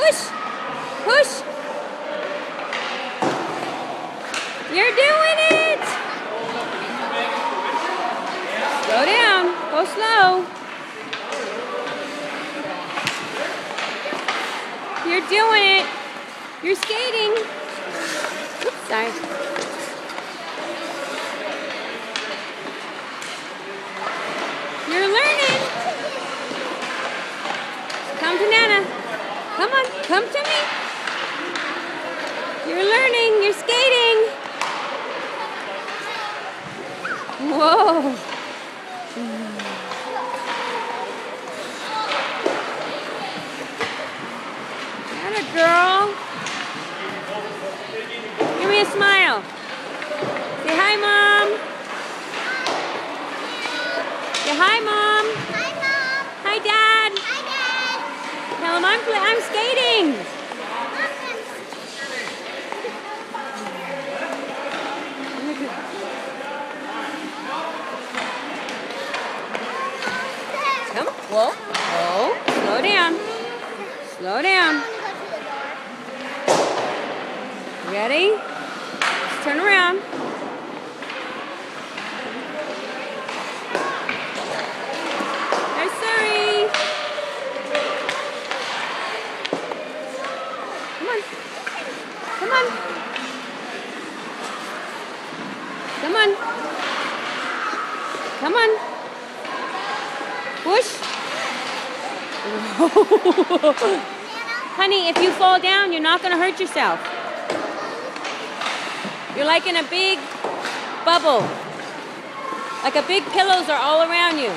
Push. Push. You're doing it. Slow down. Go slow. You're doing it. You're skating. Oops, sorry. You're learning. Come to Nana. Come on, come to me. You're learning. You're skating. Whoa. Atta girl. Give me a smile. Say hi, Mom. Say hi, Mom. Hi, Mom. Hi, Dad. Hi, Dad. Tell him I'm skating. Come, whoa, whoa, slow down. Slow down. Ready? Let's turn around. There's Surrey. Come on. Come on. Come on. Come on. Push. Honey, if you fall down, you're not going to hurt yourself. You're like in a big bubble. Like a big pillows are all around you.